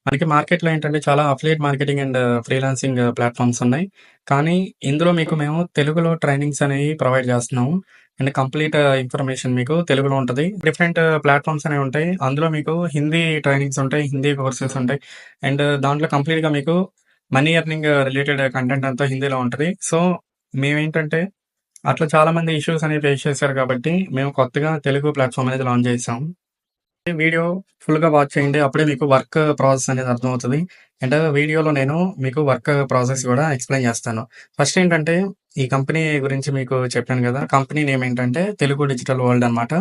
మనకి మార్కెట్‌లో ఏంటంటే చాలా affiliate marketing and freelancing platforms ఉన్నాయి. కానీ ఇందులో మీకు మేము తెలుగులో ట్రైనింగ్స్ అనేవి ప్రొవైడ్ చేస్తున్నాము. అండ్ కంప్లీట్ ఇన్ఫర్మేషన్ మీకు తెలుగులో ఉంటది. డిఫరెంట్ ప్లాట్‌ఫార్మ్స్ అనేవి ఉంటాయి. అందులో మీకు హిందీ ట్రైనింగ్స్ ఉంటాయి. హిందీ కోర్సెస్ ఉంటాయి. అండ్ దాంట్లో కంప్లీట్‌గా మీకు మనీ ఎర్నింగ్ రిలేటెడ్ కంటెంట్ అంతా హిందీలో ఉంటది. సో, మేమేంటంటే అట్లా చాలా మంది ఇష్యూస్ అనేవి ఫేస్ చేశారు కాబట్టి మేము కొత్తగా తెలుగు ప్లాట్‌ఫార్మ్ అనేది లాంచ్ చేసాం. వీడియో ఫుల్‌గా వాచ్ చేయండి. అప్పుడే మీకు వర్క్ ప్రాసెస్ అనేది అర్థమవుతది. అండ్ వీడియోలో నేను మీకు వర్క్ ప్రాసెస్ గూడా ఎక్స్‌ప్లెయిన్ చేస్తాను. ఫస్ట్ ఏంటంటే, ఈ కంపెనీ గురించి మీకు చెప్పాను గదా! కంపెనీ నేమ్ ఏంటంటే, తెలుగు డిజిటల్ వరల్డ్ అనమాట.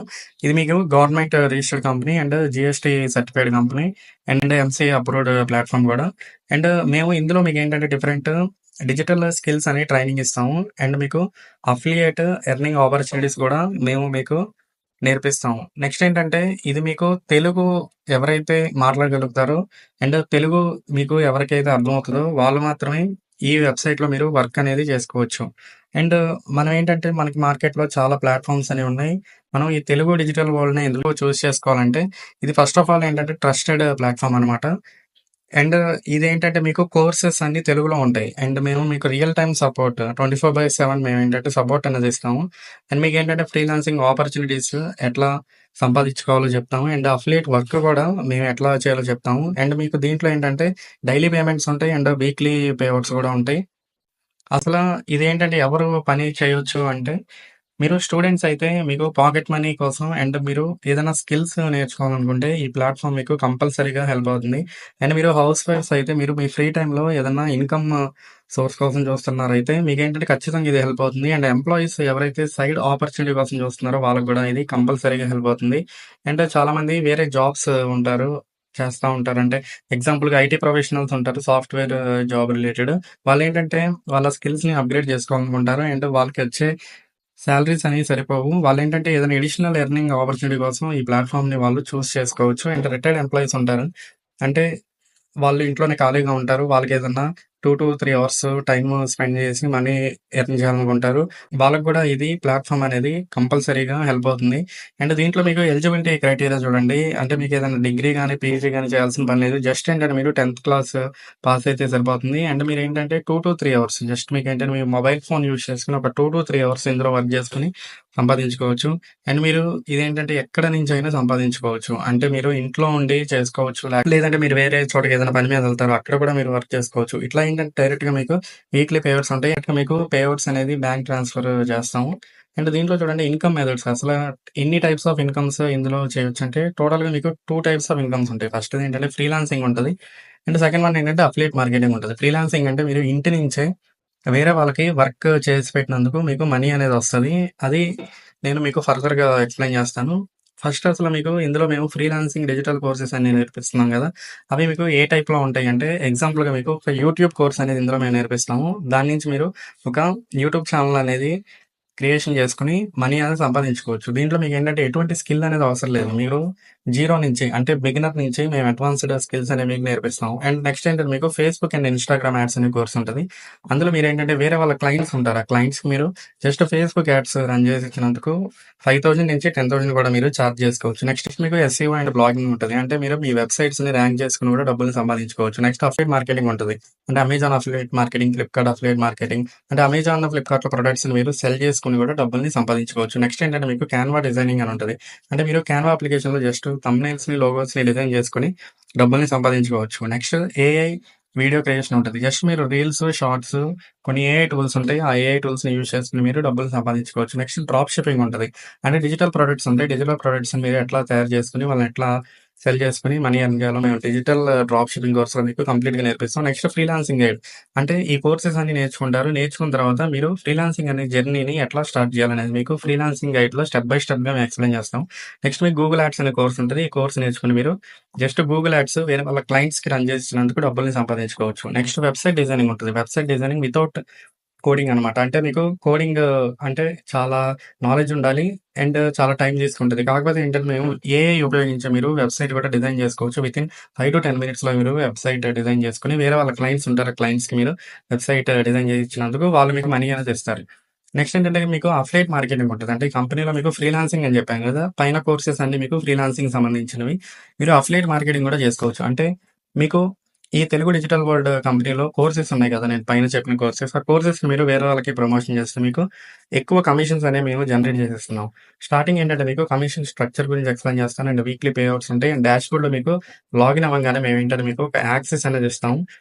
ఇది మీకు government registered company and GST certified company and MCA approved platform గూడా. అండ్ మేము ఇందులో మీకేంటంటే డిఫరెంట్ డిజిటల్ స్కిల్స్ అని ట్రైనింగ్ ఇస్తాము. అండ్ మీకు అఫిలియేట్ ఎర్నింగ్ ఆపర్చునిటీస్ గూడా మేము మీకు నేర్పిస్తాము. నెక్స్ట్ ఏంటంటే, ఇది మీకు తెలుగు ఎవరైతే మాట్లాడగలుగుతారో అండ్ తెలుగు మీకు ఎవరికైతే అర్థమవుతదో వాళ్ళు మాత్రమే ఈ వెబ్‌సైట్‌లో మీరు వర్క్ అనేది చేసుకోవచ్చు. అండ్ మనం ఏంటంటే మనకి మార్కెట్‌లో చాలా ప్లాట్‌ఫార్మ్స్ అనేవి ఉన్నాయి. మనం ఈ తెలుగు డిజిటల్ వరల్డ్‌ని ఎందులో చూజ్ చేసుకోవాలంటే, ఇది ఫస్ట్ ఆఫ్ ఆల్ ఏంటంటే ట్రస్టెడ్ ప్లాట్‌ఫార్మ్ అనమాట. అండ్ ఇదేంటంటే మీకు కోర్సెస్ అన్నీ తెలుగులో ఉంటాయి. అండ్ మేము మీకు రియల్ టైమ్ సపోర్ట్ 24/7 మేమేంటంటే సపోర్ట్ అనేది ఇస్తాము. అండ్ మీకేంటంటే ఫ్రీలాన్సింగ్ ఆపర్చునిటీస్ ఎట్లా సంపాదించుకోవాలో చెప్తాము. అండ్ అఫిలియేట్ వర్క్ కూడా మేము ఎట్లా చేయాలో చెప్తాము. అండ్ మీకు దీంట్లో ఏంటంటే డైలీ పేమెంట్స్ ఉంటాయి. అండ్ వీక్లీ పేఔట్స్ కూడా ఉంటాయి. అసలా ఇదేంటంటే ఎవరు పని చేయొచ్చు అంటే మీరు స్టూడెంట్స్ అయితే మీకు పాకెట్ మనీ కోసం అండ్ మీరు ఏదైనా స్కిల్స్ నేర్చుకోవాలనుకుంటే ఈ ప్లాట్‌ఫార్మ్ మీకు కంపల్సరీగా హెల్ప్ అవుతుంది. అండ్ మీరు హౌస్ వైఫ్స్ అయితే మీరు మీ ఫ్రీ టైమ్‌లో ఏదన్నా ఇన్‌కమ్ సోర్స్ కోసం చూస్తున్నారైతే మీకేంటంటే ఖచ్చితంగా ఇది హెల్ప్ అవుతుంది. అండ్ ఎంప్లాయీస్ ఎవరైతే సైడ్ ఆపర్చునిటీ కోసం చూస్తున్నారో వాళ్ళకి గూడా ఇది కంపల్సరీగా హెల్ప్ అవుతుంది. అండ్ చాలామంది వేరే జాబ్స్ ఉంటారు. చేస్తా ఉంటారు. అంటే ఎగ్జాంపుల్‌గా ఐటీ ప్రొఫెషనల్స్ ఉంటారు. Software job related. వాళ్ళేంటంటే వాళ్ళ స్కిల్స్‌ని అప్‌గ్రేడ్ చేసుకోవాలనుకుంటారు. అండ్ వాళ్ళకొచ్చే సాలరీస్ అనేవి సరిపోవు. వాళ్ళేంటంటే ఏదైనా అడిషనల్ ఎర్నింగ్ ఆపర్చునిటీ కోసం ఈ ప్లాట్‌ఫార్మ్‌ని వాళ్ళు చూజ్ చేసుకోవచ్చు. అండ్ రిటైర్డ్ ఎంప్లాయీస్ ఉంటారు. అంటే వాళ్ళు ఇంట్లోనే ఖాళీగా ఉంటారు. వాళ్ళకేదన్నా 2-3 అవర్స్ టైమ్ స్పెండ్ చేసి మనీ ఎర్న్ చేయాలనుకుంటారు. వాళ్ళకి గూడా ఇది ప్లాట్‌ఫార్మ్ అనేది కంపల్సరీగా హెల్ప్ అవుతుంది. అండ్ దీంట్లో మీకు ఎలిజిబిలిటీ క్రైటీరియా చూడండి. అంటే మీకేదైనా డిగ్రీ గాని, పీజీ గాని చేయాల్సిన పని లేదు. జస్ట్ ఏంటంటే మీరు 10థ్ క్లాస్ పాస్ అయితే సరిపోతుంది. అండ్ మీరేంటంటే 2-3 అవర్స్ జస్ట్ మీకేంటంటే మీ మొబైల్ ఫోన్ యూజ్ చేసుకొని ఒక 2-3 అవర్స్ ఇందులో వర్క్ చేసుకొని సంపాదించుకోవచ్చు. అండ్ మీరు ఇదేంటంటే ఎక్కడ నుంచైనా సంపాదించుకోవచ్చు. అంటే మీరు ఇంట్లో ఉండి చేసుకోవచ్చు. లేదంటే మీరు వేరే చోటకి ఏదైనా పని మీద వెళ్తారు. అక్కడ కూడా మీరు వర్క్ చేసుకోవచ్చు. ఇట్లా ఏంటంటే డైరెక్ట్‌గా మీకు వీక్లీ పేఔట్స్ ఉంటాయి. అట్లా మీకు పేఔట్స్ అనేది బ్యాంక్ ట్రాన్స్‌ఫర్ చేస్తాము. అండ్ దీంట్లో చూడండి ఇన్‌కమ్ మెథడ్స్ అసల ఎన్ని టైప్స్ ఆఫ్ ఇన్‌కమ్స్ ఇందులో చేయొచ్చంటే టోటల్‌గా మీకు 2 టైప్స్ ఆఫ్ ఇన్‌కమ్స్ ఉంటాయి. ఫస్ట్‌ది ఏంటంటే ఫ్రీలాన్సింగ్ ఉంటది. అండ్ సెకండ్ వన్ ఏంటంటే అఫిలియేట్ మార్కెటింగ్ ఉంటది. ఫ్రీలాన్సింగ్ అంటే మీరు ఇంటి నుంచే వేరే వాళ్ళకి వర్క్ చేసి పెట్టినందుకు మీకు మనీ అనేదొస్తది. అది నేను మీకు ఫర్దర్‌గా ఎక్స్‌ప్లెయిన్ చేస్తాను. ఫస్ట్ అసలు మీకు ఇందులో మేము ఫ్రీలాన్సింగ్ డిజిటల్ కోర్సెస్ అన్నీ నేర్పిస్తున్నాం గదా! అవి మీకు ఏ టైప్‌లో ఉంటాయంటే ఎగ్జాంపుల్‌గా మీకు ఒక యూట్యూబ్ కోర్స్ అనేది ఇందులో మేము నేర్పిస్తాము. దాని నుంచి మీరు ఒక యూట్యూబ్ ఛానెల్ అనేది క్రియేషన్ చేసుకొని మనీ అనేది సంపాదించుకోవచ్చు. దీంట్లో మీకేంటంటే ఎటువంటి స్కిల్ అనేది అవసరం లేదు. మీరు జీరో నుంచి అంటే బిగినర్ నుంచి మేము అడ్వాన్స్‌డ్ స్కిల్స్ అనేవి మీకు నేర్పిస్తాం. అండ్ నెక్స్ట్ ఏంటంటే మీకు ఫేస్‌బుక్ అండ్ ఇన్‌స్టాగ్రామ్ యాడ్స్ అనే కోర్స్ ఉంటది. అందులో మీరేంటంటే వేరే వాళ్ళ క్లయింట్స్ ఉంటారు. ఆ క్లయింట్స్‌కి మీరు జస్ట్ ఫేస్‌బుక్ యాడ్స్ రన్ చేసి ఇచ్చినందుకు 5,000 నుంచి 10,000 కూడా మీరు చార్జ్ చేసుకోవచ్చు. నెక్స్ట్ మీకు ఎస్ఈఓ అండ్ బ్లాగింగ్ ఉంటది. అంటే మీరు మీ వెబ్‌సైట్స్‌ని ర్యాంక్ చేసుకొని కూడా డబ్బులు సంపాదించుకోవచ్చు. నెక్స్ట్ అఫిలియేట్ మార్కెటింగ్ ఉంటది. అంటే Amazon affiliate marketing, Flipkart affiliate marketing అంటే అమెజాన్, ఫ్లిప్‌కార్ట్‌లో ప్రొడక్ట్స్‌ని మీరు సెల్ చేసుకొని కూడా డబ్బుల్ని సంపాదించుకోవచ్చు. నెక్స్ట్ ఏంటంటే మీకు క్యాన్వా డిజైనింగ్ అని ఉంటది. అంటే మీరు క్యాన్వా అప్లికేషన్‌లో జస్ట్ థంబ్‌నెయిల్స్‌ని, లోగోస్‌ని డిజైన్ చేసుకొని డబ్బుల్ని సంపాదించుకోవచ్చు. నెక్స్ట్ ఏఐ వీడియో క్రియేషన్ ఉంటది. జస్ట్ మీరు రీల్స్, షార్ట్స్ కొన్ని ఏఐ టూల్స్ ఉంటాయి. ఆ ఏఐ టూల్స్‌ని యూజ్ చేసుకొని మీరు డబ్బులు సంపాదించుకోవచ్చు. నెక్స్ట్ డ్రాప్ షిప్పింగ్ ఉంటది. అంటే డిజిటల్ ప్రొడక్ట్స్ ఉంటాయి. డిజిటల్ ప్రొడక్ట్స్‌ని మీరు ఎట్లా తయారు చేసుకొని వాళ్ళని ఎట్లా సెల్ చేసుకొని మనీ ఎర్న్ చేయాలో మేము డిజిటల్ డ్రాప్ షిప్పింగ్ కోర్స్‌లో మీకు కంప్లీట్‌గా నేర్పిస్తాం. Next freelancing guide. అంటే ఈ కోర్సెస్ అన్ని నేర్చుకుంటారు. నేర్చుకున్న తర్వాత మీరు ఫ్రీలాన్సింగ్ అనే జర్నీని ఎట్లా స్టార్ట్ చేయాలనేది మీకు ఫ్రీలాన్సింగ్ గైడ్‌లో స్టెప్ బై స్టెప్‌గా మేము ఎక్స్‌ప్లెయిన్ చేస్తాం. నెక్స్ట్ మీకు గూగుల్ యాడ్స్ అనే కోర్స్ ఉంటది. ఈ కోర్స్ నేర్చుకొని మీరు జస్ట్ గూగుల్ యాడ్స్ వేరే వాళ్ళ క్లయింట్స్‌కి రన్ చేసినందుకు డబ్బుల్ని సంపాదించుకోవచ్చు. నెక్స్ట్ వెబ్‌సైట్ డిజైనింగ్ ఉంటది. వెబ్‌సైట్ డిజైనింగ్ వితౌట్ కోడింగ్ అనమాట. అంటే మీకు కోడింగ్ అంటే చాలా నాలెడ్జ్ ఉండాలి. అండ్ చాలా టైం తీసుకుంటది. కాకపోతే ఏంటంటే మేము ఏఐ ఉపయోగించి మీరు వెబ్‌సైట్ కూడా డిజైన్ చేసుకోవచ్చు. వితిన్ 5-10 మినిట్స్‌లో మీరు వెబ్‌సైట్ డిజైన్ చేసుకొని వేరే వాళ్ళ క్లయింట్స్ ఉంటారు. క్లయింట్స్‌కి మీరు వెబ్‌సైట్ డిజైన్ చేసి ఇచ్చినందుకు వాళ్ళు మీకు మనీ అనేది ఇస్తారు. నెక్స్ట్ ఏంటంటే మీకు అఫిలియేట్ మార్కెటింగ్ ఉంటది. అంటే ఈ కంపెనీలో మీకు ఫ్రీలాన్సింగ్ అని చెప్పాను కదా! పైన కోర్సెస్ అన్నీ మీకు ఫ్రీలాన్సింగ్‌కి సంబంధించినవి. మీరు అఫిలియేట్ మార్కెటింగ్ కూడా చేసుకోవచ్చు. అంటే మీకు ఈ తెలుగు డిజిటల్ వరల్డ్ కంపెనీలో కోర్సెస్ ఉన్నాయి కదా! నేను పైన చెప్పిన కోర్సెస్. ఆ కోర్సెస్‌ని మీరు వేరే వాళ్ళకి ప్రమోషన్ చేస్తే మీకు ఎక్కువ కమిషన్స్ అనేవి మేము జనరేట్ చేసేస్తున్నాం. స్టార్టింగ్ ఏంటంటే మీకు కమిషన్ స్ట్రక్చర్ గురించి ఎక్స్‌ప్లెయిన్ చేస్తాను. అండ్ వీక్లీ పే ఔట్స్ ఉంటాయి. అండ్ డాష్‌బోర్డ్‌లో మీకు లాగిన్ అవ్వంగానే మేమేంటంటే మీకు ఒక యాక్సెస్ అనేది ఇస్తాం.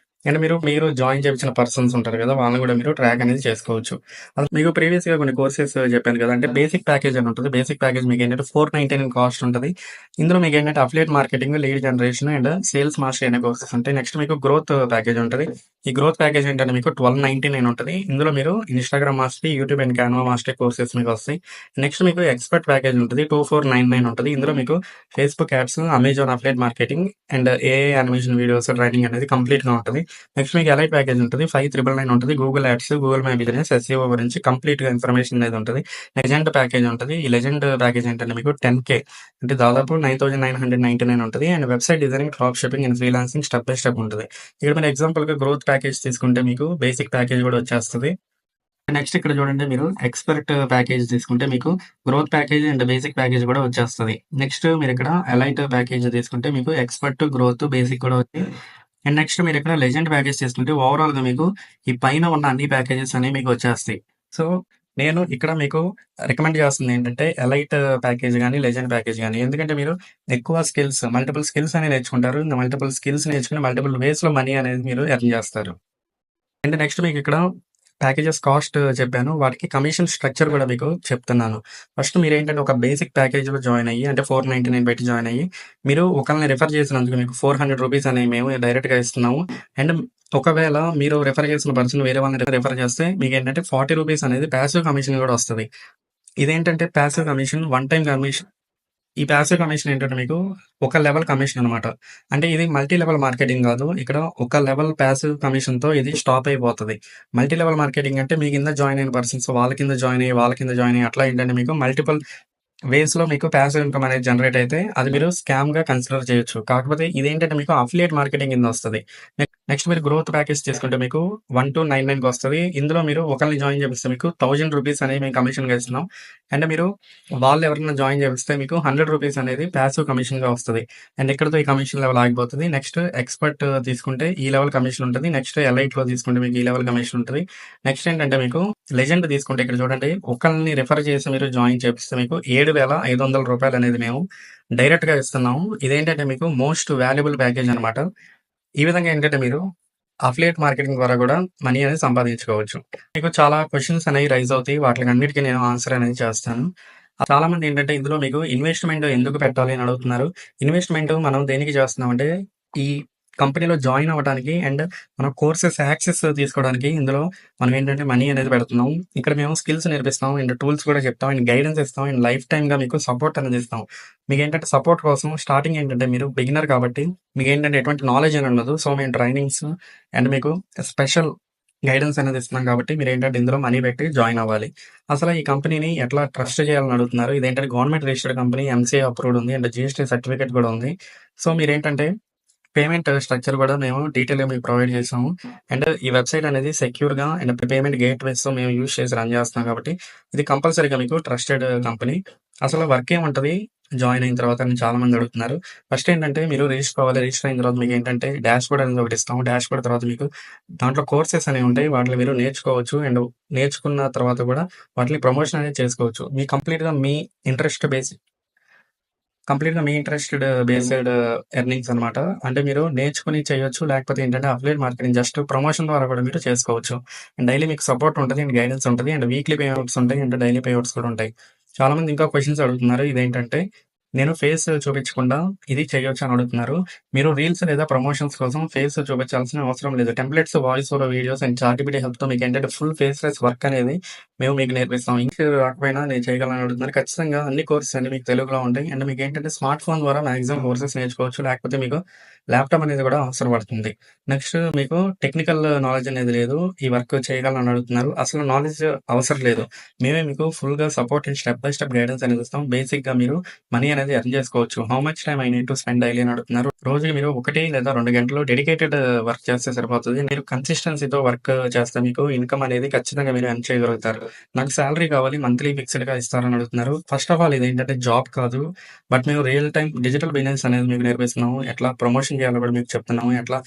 అండ్ మీరు జాయిన్ చేపించిన పర్సన్స్ ఉంటారు కదా! వాళ్ళని కూడా మీరు ట్రాక్ అనేది చేసుకోవచ్చు. అసలు మీకు ప్రీవియస్‌గా కొన్ని కోర్సెస్ చెప్పాను కదా! అంటే బేసిక్ ప్యాకేజ్ అని ఉంటది. బేసిక్ ప్యాకేజ్ మీకేంటంటే 499 కాస్ట్ ఉంటది. ఇందులో మీకేంటంటే affiliate marketing, lead generation and sales mastery అనే కోర్సెస్ ఉంటాయి. నెక్స్ట్ మీకు గ్రోత్ ప్యాకేజ్ ఉంటది. ఈ గ్రోత్ ప్యాకేజ్ ఏంటంటే మీకు 1299 ఉంటది. ఇందులో మీరు Instagram mastery, YouTube and Canva mastery courses మీకొస్తాయి. నెక్స్ట్ మీకు ఎక్స్‌పర్ట్ ప్యాకేజ్ ఉంటది. 2499 ఉంటది. ఇందులో మీకు Facebook ads, Amazon affiliate marketing and AI animation videos training అనేది కంప్లీట్‌గా ఉంటది. నెక్స్ట్ మీకు ఎలైట్ ప్యాకేజ్ ఉంటది. 5999 ఉంటది. Google ads, Google my business, SEO గురించి కంప్లీట్‌గా ఇన్ఫర్మేషన్ అనేది ఉంటది. లెజెండ్ ప్యాకేజ్ ఉంటది. ఈ లెజెండ్ ప్యాకేజ్ ఏంటంటే మీకు 10,000 అంటే దాదాపు 9,999 ఉంటది. And website designing, drop shipping and freelancing step by step ఉంటది. ఇక్కడ మీరు ఎగ్జాంపుల్‌గా గ్రోత్ ప్యాకేజ్ తీసుకుంటే మీకు బేసిక్ ప్యాకేజ్ కూడా వచ్చేస్తది. నెక్స్ట్ ఇక్కడ చూడండి మీరు ఎక్స్‌పర్ట్ ప్యాకేజ్ తీసుకుంటే మీకు growth package and basic package కూడా వచ్చేస్తది. నెక్స్ట్ మీరిక్కడ ఎలైట్ ప్యాకేజ్ తీసుకుంటే మీకు ఎక్స్‌పర్ట్, గ్రోత్, బేసిక్ కూడా వచ్చి అండ్ నెక్స్ట్ మీరిక్కడ లెజెండ్ ప్యాకేజ్ తీసుకుంటే ఓవరాల్‌గా మీకు ఈ పైన ఉన్న అన్ని ప్యాకేజెస్ అనేవి మీకు వచ్చేస్తాయి. సో, నేను ఇక్కడ మీకు రికమెండ్ చేస్తుందేంటంటే ఎలైట్ ప్యాకేజ్ గాని, లెజెండ్ ప్యాకేజ్ గాని. ఎందుకంటే మీరు ఎక్కువ మల్టిపుల్ స్కిల్స్ అనేవి నేర్చుకుంటారు. ఇంక మల్టిపుల్ స్కిల్స్ నేర్చుకొని మల్టిపుల్ వేస్‌లో మనీ అనేది మీరు ఎర్న్ చేస్తారు. అండ్ నెక్స్ట్ మీకిక్కడ ప్యాకేజెస్ కాస్ట్ చెప్పాను. వాటికి కమిషన్ స్ట్రక్చర్ కూడా మీకు చెప్తున్నాను. ఫస్ట్ మీరేంటంటే ఒక బేసిక్ ప్యాకేజ్‌లో జాయిన్ అయ్యి అంటే 499 పెట్టి జాయిన్ అయ్యి, మీరు ఒకళ్ళని రిఫర్ చేసినందుకు మీకు ₹400 అనేవి మేము డైరెక్ట్‌గా ఇస్తున్నాము. అండ్ ఒకవేళ మీరు రిఫర్ చేసిన పర్సన్ వేరే వాళ్ళని రిఫర్ చేస్తే మీకేంటంటే ₹40 అనేది పాసివ్ కమిషన్ కూడా వస్తది. ఇదేంటంటే passive commission, one time commission. ఈ పాసివ్ కమిషన్ ఏంటంటే మీకు ఒక లెవెల్ కమిషన్ అనమాట. అంటే ఇది మల్టీ లెవెల్ మార్కెటింగ్ గాదు. ఇక్కడ ఒక లెవెల్ పాసివ్ కమిషన్‌తో ఇది స్టాప్ అయిపోతది. మల్టీ లెవెల్ మార్కెటింగ్ అంటే మీ కింద జాయిన్ అయిన పర్సన్స్ వాళ్ళ కింద జాయిన్ అయ్యి, వాళ్ళ కింద జాయిన్ అయ్యి అట్లా ఏంటంటే మీకు మల్టిపుల్ వేస్‌లో మీకు పాసివ్ ఇన్‌కమ్ అనేది జనరేట్ అయితే అది మీరు స్కామ్‌గా కన్సిడర్ చేయొచ్చు. కాకపోతే ఇదేంటంటే మీకు అఫిలియేట్ మార్కెటింగ్ కిందొస్తది. నెక్స్ట్ మీరు గ్రోత్ ప్యాకేజ్ తీసుకుంటే మీకు 1299 వస్తది. ఇందులో మీరు ఒకళ్ళని జాయిన్ చేపిస్తే మీకు ₹1000 అనేవి మేము కమిషన్‌గా ఇస్తున్నాం. అండ్ మీరు వాళ్ళు ఎవరైనా జాయిన్ చేపిస్తే మీకు ₹100 అనేది పాసివ్ కమిషన్‌గా వస్తది. అండ్ ఇక్కడితో ఈ కమిషన్ లెవెల్ ఆగిపోతది. నెక్స్ట్ ఎక్స్‌పర్ట్ తీసుకుంటే ఈ లెవెల్ కమిషన్ ఉంటది. నెక్స్ట్ ఎలైట్‌లో తీసుకుంటే మీకు ఈ లెవెల్ కమిషన్ ఉంటది. నెక్స్ట్ ఏంటంటే మీకు లెజెండ్ తీసుకుంటే ఇక్కడ చూడండి ఒకళ్ళని రిఫర్ చేసి మీరు జాయిన్ చేపిస్తే మీకు ₹7,500 అనేది మేము డైరెక్ట్‌గా ఇస్తున్నాము. ఇదేంటంటే మీకు మోస్ట్ వాల్యుబుల్ ప్యాకేజ్ అనమాట. ఈ విధంగా ఏంటంటే మీరు అఫిలియేట్ మార్కెటింగ్ ద్వారా కూడా మనీ అనేది సంపాదించుకోవచ్చు. మీకు చాలా క్వెషన్స్ అనేవి రైజ్ అవుతాయి. వాటిలన్నిటికి నేను ఆన్సర్ అనేది చేస్తాను. చాలామంది ఏంటంటే ఇందులో మీకు ఇన్వెస్ట్‌మెంట్ ఎందుకు పెట్టాలి అని అడుగుతున్నారు. ఇన్వెస్ట్‌మెంట్ మనం దేనికి చేస్తున్నామంటే ఈ కంపెనీలో జాయిన్ అవ్వడానికి అండ్ మన కోర్సెస్ యాక్సెస్ తీసుకోవడానికి ఇందులో మనం ఏంటంటే మనీ అనేది పెడుతున్నాం. ఇక్కడ మేము స్కిల్స్ నేర్పిస్తాం అండ్ టూల్స్ కూడా చెప్తాం అండ్ గైడెన్స్ ఇస్తాం అండ్ లైఫ్ టైమ్‌గా మీకు సపోర్ట్ అనేది ఇస్తాం. మీకేంటంటే సపోర్ట్ కోసం స్టార్టింగ్ ఏంటంటే మీరు బిగినర్ కాబట్టి మీకేంటంటే ఎటువంటి నాలెడ్జ్ అని ఉండదు. సో, మేము ట్రైనింగ్స్ అండ్ మీకు స్పెషల్ గైడెన్స్ అనేది ఇస్తున్నాం కాబట్టి మీరేంటంటే ఇందులో మనీ పెట్టి జాయిన్ అవ్వాలి. అసలు ఈ కంపెనీని ఎట్లా ట్రస్ట్ చేయాలని అడుగుతున్నారు. ఇదేంటంటే government registered company, MCA approved ఉంది అండ్ జీఎస్టీ సర్టిఫికేట్ కూడా ఉంది. సో, మీరేంటంటే పేమెంట్ స్ట్రక్చర్ కూడా మేము డీటెయిల్‌గా మీకు ప్రొవైడ్ చేసాము. అండ్ ఈ వెబ్‌సైట్ అనేది సెక్యూర్‌గా అండ్ పేమెంట్ గేట్‌వేస్‌తో మేము యూజ్ చేసి రన్ చేస్తున్నాం కాబట్టి ఇది కంపల్సరీగా మీకు ట్రస్టెడ్ కంపెనీ. అసలు వర్క్ ఏముంటది? జాయిన్ అయిన తర్వాత అని చాలామంది అడుగుతున్నారు. ఫస్ట్ ఏంటంటే మీరు రిజిస్టర్ అవ్వాలి. రిజిస్టర్ అయిన తర్వాత మీకేంటంటే డాష్‌బోర్డ్ అనేది ఒకటి ఇస్తాము. డాష్‌బోర్డ్ తర్వాత మీకు దాంట్లో కోర్సెస్ అనేవి ఉంటాయి. వాటిలో మీరు నేర్చుకోవచ్చు. అండ్ నేర్చుకున్న తర్వాత కూడా వాటిని ప్రమోషన్ అనేది చేసుకోవచ్చు. మీ కంప్లీట్‌గా మీ ఇంట్రెస్ట్ బేస్ కంప్లీట్‌గా మీ ఇంట్రెస్టెడ్ బేస్డ్ ఎర్నింగ్స్ అనమాట. అంటే మీరు నేర్చుకొని చేయొచ్చు. లేకపోతే ఏంటంటే అఫిలియేట్ మార్కెటింగ్ జస్ట్ ప్రమోషన్ ద్వారా కూడా మీరు చేసుకోవచ్చు. అండ్ డైలీ మీకు సపోర్ట్ ఉంటది. అండ్ గైడెన్స్ ఉంటది. అండ్ వీక్లీ పేఔట్స్ ఉంటాయి. అండ్ డైలీ పేఔట్స్ కూడా ఉంటాయి. చాలామంది ఇంకా క్వెషన్స్ అడుగుతున్నారు. ఇదేంటంటే నేను ఫేస్ చూపించకుండా ఇది చేయొచ్చు అని అడుగుతున్నారు. మీరు రీల్స్ లేదా ప్రమోషన్స్ కోసం ఫేస్ చూపించాల్సిన అవసరం లేదు. Templates, voice over videos and ChatGPT హెల్ప్‌తో మీకేంటంటే ఫుల్ ఫేస్‌లెస్ వర్క్ అనేది మేము మీకు నేర్పిస్తాం. ఇంగ్లీష్ రాకపోయినా నేను చేయగలను అడుగుతున్నారు. ఖచ్చితంగా అన్ని కోర్సెస్ అన్ని మీకు తెలుగులో ఉంటాయి. అండ్ మీకేంటంటే స్మార్ట్ ఫోన్ ద్వారా మాక్సిమం కోర్సెస్ నేర్చుకోవచ్చు. లేకపోతే మీకు ల్యాప్‌టాప్ అనేది కూడా అవసరం పడుతుంది. నెక్స్ట్ మీకు టెక్నికల్ నాలెడ్జ్ అనేది లేదు. ఈ వర్క్ చేయగలను అడుగుతున్నారు. అసలు నాలెడ్జ్ అవసరం లేదు. మేమే మీకు ఫుల్‌గా support and step by step guidance అనేది ఇస్తాం. బేసిక్‌గా మీరు మనీ అనేది అనేది ఎర్న్ చేసుకోవచ్చు. How much time I need to spend daily అని అడుగుతున్నారు. రోజుకి మీరు 1 లేదా 2 గంటలు డెడికేటెడ్ వర్క్ చేస్తే సరిపోతది. మీరు కన్సిస్టెన్సీతో వర్క్ చేస్తే మీకు ఇన్‌కమ్ అనేది ఖచ్చితంగా మీరు ఎర్న్ చేయగలుగుతారు. నాకు సాలరీ కావాలి మంత్లీ ఫిక్స్‌డ్‌గా ఇస్తారని అడుగుతున్నారు. ఫస్ట్ ఆఫ్ ఆల్ ఇదేంటంటే జాబ్ కాదు. బట్ మేము రియల్ టైమ్ డిజిటల్ బిజినెస్ అనేది మీకు నేర్పిస్తున్నాము. ఎట్లా ప్రమోషన్ చేయాలో కూడా మీకు చెప్తున్నాము. ఎట్లా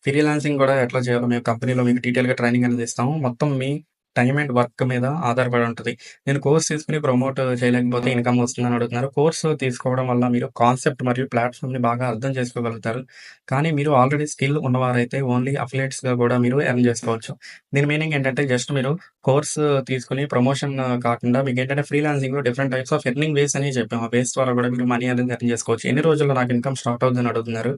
ఫ్రీలాన్సింగ్ కూడా ఎట్లా చేయాలో మేము కంపెనీలో మీకు డీటెయిల్‌గా ట్రైనింగ్ అనేది ఇస్తాము. మొత్తం మీ టైమ్ అండ్ వర్క్ మీద ఆధారపడి ఉంటది. నేను కోర్స్ తీసుకొని ప్రమోట్ చేయలేకపోతే ఇన్‌కమ్ వస్తుందని అడుగుతున్నారు. కోర్స్ తీసుకోవడం వల్ల మీరు కాన్సెప్ట్ మరియు ప్లాట్‌ఫార్మ్‌ని బాగా అర్థం చేసుకోగలుగుతారు. కానీ మీరు ఆల్రెడీ స్కిల్ ఉన్నవారైతే ఓన్లీ అఫిలియేట్స్‌గా కూడా మీరు ఎర్న్ చేసుకోవచ్చు. దీని మీనింగ్ ఏంటంటే జస్ట్ మీరు కోర్స్ తీసుకొని ప్రమోషన్ కాకుండా మీకేంటంటే ఫ్రీలాన్సింగ్‌లో డిఫరెంట్ టైప్స్ ఆఫ్ ఎర్నింగ్ వేస్ అని చెప్పాము. ఆ వేస్ ద్వారా కూడా మీరు మనీ అనేది ఎర్న్ చేసుకోవచ్చు. ఎన్ని రోజుల్లో నాకు ఇన్‌కమ్ స్టార్ట్ అవుద్దని అడుగుతున్నారు.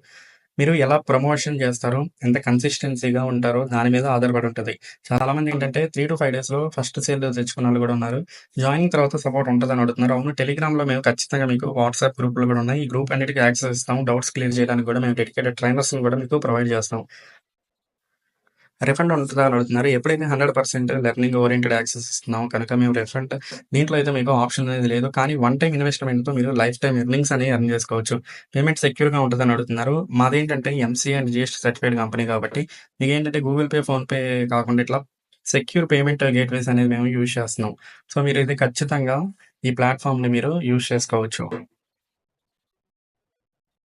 మీరు ఎలా ప్రమోషన్ చేస్తారో, ఎంత కన్సిస్టెన్సీగా ఉంటారో దాని మీద ఆధారపడి ఉంటది. చాలామంది ఏంటంటే 3-5 డేస్‌లో ఫస్ట్ సేల్ తెచ్చుకున్నోళ్ళు కూడా ఉన్నారు. జాయినింగ్ తర్వాత సపోర్ట్ ఉంటదని అడుగుతున్నారు. అవును టెలిగ్రామ్‌లో మేము ఖచ్చితంగా మీకు వాట్సాప్ గ్రూప్‌లు కూడా ఉన్నాయి. ఈ గ్రూప్ అన్నిటికి యాక్సెస్ ఇస్తాము. డౌట్స్ క్లియర్ చేయడానికి కూడా మేము డెడికేటెడ్ ట్రైనర్స్‌ని కూడా మీకు ప్రొవైడ్ చేస్తాం. రిఫండ్ ఉంటదా అని అడుగుతున్నారు. ఎప్పుడైతే 100% లెర్నింగ్ ఓరియెంటెడ్ యాక్సెస్ ఇస్తున్నామో కనుక మేము రిఫండ్ దీంట్లో అయితే మీకు ఆప్షన్ అనేది లేదు. కానీ వన్ టైమ్ ఇన్వెస్ట్‌మెంట్‌తో మీరు లైఫ్ టైమ్ ఎర్నింగ్స్ అనేవి ఎర్న్ చేసుకోవచ్చు. పేమెంట్ సెక్యూర్‌గా ఉంటదని అడుగుతున్నారు. మాదేంటంటే MCA and GST certified company కాబట్టి మీకేంటంటే గూగుల్ పే, ఫోన్‌పే కాకుండా ఇట్లా సెక్యూర్ పేమెంట్ గేట్‌వేస్ అనేది మేము యూజ్ చేస్తున్నాం. సో, మీరు ఇది ఖచ్చితంగా ఈ ప్లాట్‌ఫార్మ్‌ని మీరు యూజ్ చేసుకోవచ్చు.